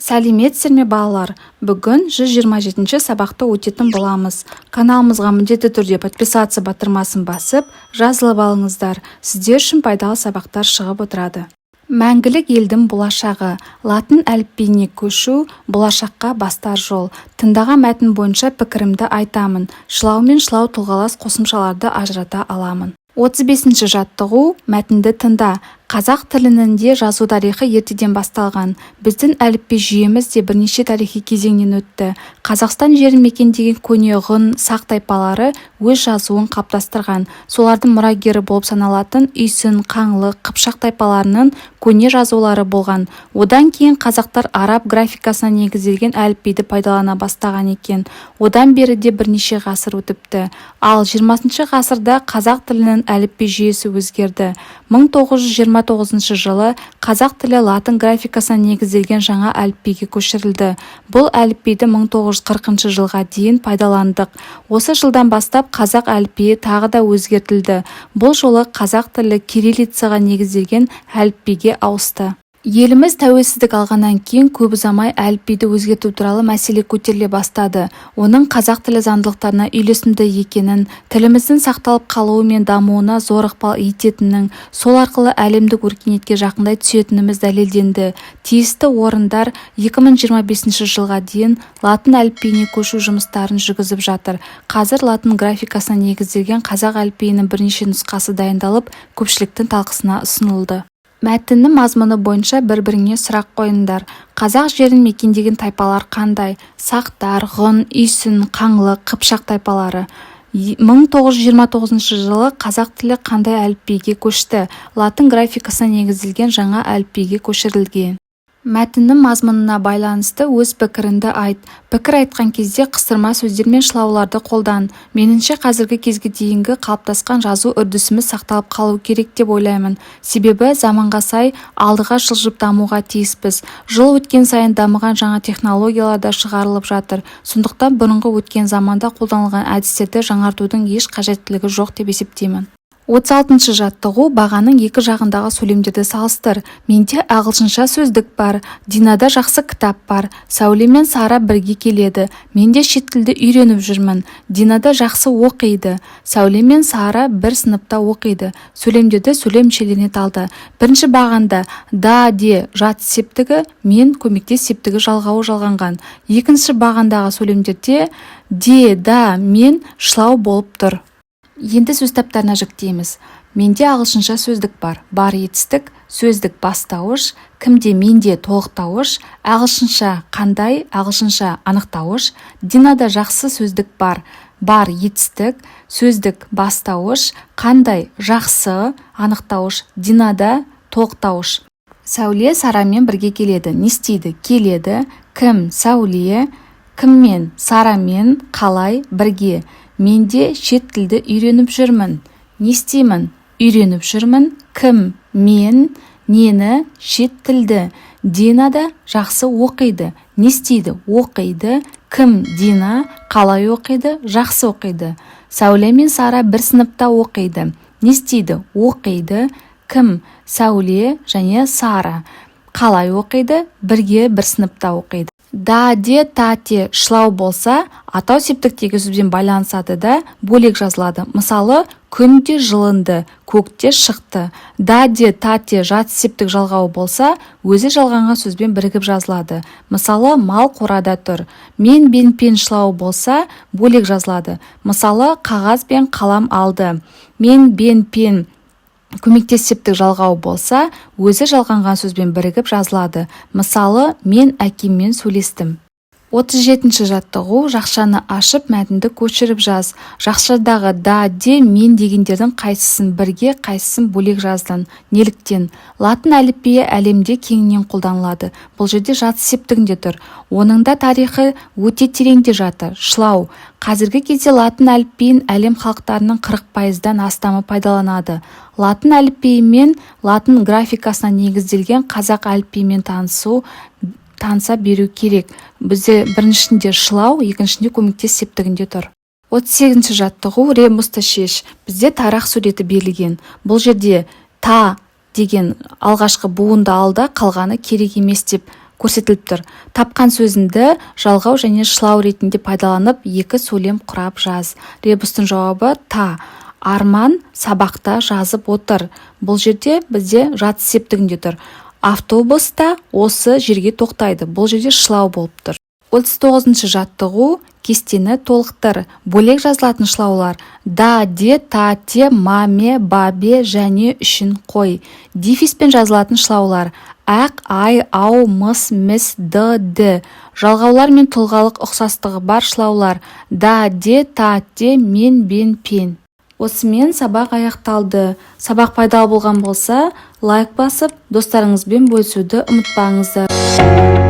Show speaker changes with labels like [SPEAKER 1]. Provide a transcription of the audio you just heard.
[SPEAKER 1] Сәлеметсіздер ме балалар? Бүгін 127-ші сабақты өтетін боламыз. Каналымызға міндетті түрде подписаться батырмасын басып, жазылып алыңыздар. Сіздер үшін пайдалы сабақтар шығып отырады. Мәңгілік елдің болашағы. Латын әліпбиіне көшу болашаққа бастар жол. Тыңдаған мәтін бойынша пікірімді айтамын. Шылау мен шылау тұлғалас қосымшаларды ажырата аламын. 35-ші жаттығу. Мәтінді тыңда. Қазақ тілінде жазу тарихы ертеден басталған. Біздің әліпби жүйеміз де бірнеше тарихи кезеңнен өтті. Қазақстан жерін мекендеген көне ғұн, сақ тайпалары өз жазуын қалыптастырған. Солардың мұрагері болып саналатын Үйсін, Қаңлы, Қыпшақ тайпаларының көне жазулары болған. Одан кейін қазақтар араб графикасына негізделген әліпбиді пайдалана бастаған екен. Одан бері де бірнеше ғасыр өтіпті. Ал 20-ші ғасырда қазақ тілінің әліпби жүйесі өзгерді. 1929 жылы қазақ тілі латын графикасына негізделген жаңа әліпбиге көшірілді. Бұл әліпбиді 1940 жылға дейін пайдаландық. Осы жылдан бастап қазақ әліпбиі тағы да өзгертілді. Бұл жолы қазақ тілі кириллицаға негізделген әліпбиге ауысты. Еліміз тәуелсіздік алғаннан кейін көп ұзамай әліпбиді өзгерту туралы мәселе көтеріле бастады. Оның қазақ тілі заңдылықтарына үйлесімді екенін, тіліміздің сақталып қалуы мен дамуына зор ықпал ететінін, сол арқылы әлемдік өркениетке жақындай түсетініміз дәлелденді. Тиісті орындар 2025 жылға дейін латын әліпбиіне көшу жұмыстарын жүргізіп жатыр. Қазір латын графикасына негізделген қазақ әліпбиінің бірнеше нұсқасы дайындалып, көпшіліктің талқысына ұсынылды. Мәтіннің мазмұны бойынша бір-біріңе сұрақ қойыңдар. Қазақ жерін мекендеген тайпалар қандай? Сақтар, ғұн, Үйсін, Қаңлы, Қыпшақ тайпалары. 1929 жылы қазақ тілі қандай әліпбиге көшті? Латын графикасына негізделген жаңа әліпбиге көшірілген. Мәтіннің мазмұнына байланысты өз пікіріңді айт. Пікір айтқан кезде қыстырма сөздер мен шылауларды қолдан. Меніңше қазіргі кезге дейінгі қалыптасқан жазу үрдісіміз сақталып қалу керек деп ойлаймын. Себебі заманға сай алдыға жылжып дамуға тиіспіз. Жыл өткен сайын дамыған жаңа технологиялар да шығарылып жатыр. Сондықтан бұрынғы өткен заманда қолданылған әдістерді жаңартудың еш қажеттілігі жоқ деп есептеймін. 36-шы жаттығу. Бағаның екі жағындағы сөйлемдерді салыстыр. Менде ағылшынша сөздік бар. Динада жақсы кітап бар. Сәуле мен Сара бірге келеді. Менде шет тілді үйреніп жүрмін. Динада жақсы оқиды. Сәуле мен Сара бір сыныпта оқиды. Сөйлемдерді сөйлем мүшелеріне талды. Бірінші бағанда да, де жат септігі, мен көмектес септігі жалғауы жалғанған. Екінші бағандағы сөйлемдерде де, да, мен шылау болып тұр. Енді сөз таптарына жіктейміз. Менде ағылшынша сөздік бар. Бар етістік, сөздік бастауыш, кімде менде толықтауыш, ағылшынша қандай, ағылшынша анықтауыш. Динада жақсы сөздік бар. Бар етістік, сөздік бастауыш, қандай жақсы анықтауыш, Динада толықтауыш. Сәуле Сарамен бірге келеді. Не істейді? Келеді. Кім? Сәуле. Кіммен? Сарамен. Қалай? Бірге. Менде шет тілді үйреніп жүрмін. Не істеймін? Үйреніп жүрмін. Кім? Мен. Нені? Шет тілді. Динада жақсы оқиды. Не істейді? Оқиды. Кім? Дина. Қалай оқиды? Жақсы оқиды. Сәуле мен Сара бір сыныпта оқиды. Не істейді? Оқиды. Кім? Сәуле және Сара. Қалай оқиды? Бірге бір сыныпта оқиды. Да, де, та, те шылау болса, атау септіктегі сөзбен байланысады да бөлек жазылады. Мысалы, күнде жылынды, көкте шықты. Да, де, та, те жат септік жалғауы болса, өзі жалғанған сөзбен бірігіп жазылады. Мысалы, мал қорада тұр. Мен, бен, пен шылауы болса, бөлек жазылады. Мысалы, қағаз бен қалам алды. Мен, бен, пен көмектес септік жалғауы болса, өзі жалғанған сөзбен бірігіп жазылады. Мысалы, мен әкеммен сөйлестім. 37-ші жаттығу. Жақшаны ашып, мәтінді көшіріп жаз. Жақшадағы да, де, мен дегендердің қайсысын бірге, қайсысын бөлек жаздың. Неліктен? Латын әліпбиі әлемде кеңінен қолданылады. Бұл жерде жат септігінде тұр. Оның да тарихы өте тереңде жатыр. Шылау. Қазіргі кезде латын әліпбиін әлем халықтарының 40%-дан астамы пайдаланады. Латын әліпбиі мен латын графикасына негізделген қазақ әліпбиімен таныса беру керек. Бізде біріншінде шылау, екіншінде көмектес септігінде тұр. 38-ші жаттығу. Ребусты шеш. Бізде тарақ суреті берілген. Бұл жерде та деген алғашқы буынды алда, қалғаны керек емес деп көрсетіліп тұр. Тапқан сөзіңді жалғау және шылау ретінде пайдаланып, екі сөйлем құрап жаз. Ребустың жауабы та. Арман сабақта жазып отыр. Бұл жерде бізде жат септігінде тұр. Автобуста осы жерге тоқтайды. Бұл жерде шылау болып тұр. 39-шы жаттығу. Кестені толықтыр. Бөлек жазылатын шылаулар: да, де, та, те, маме, бабе және үшін қой. Дефиспен жазылатын шылаулар: ақ, ай, ау, мыс, міс, д. Жалғаулар мен тұлғалық ұқсастығы бар шылаулар: да, де, та, те, мен, бен, пен. Осымен сабақ аяқталды. Сабақ пайдалы болған болса, лайк басып, достарыңызбен бөлісуді ұмытпаңыздар.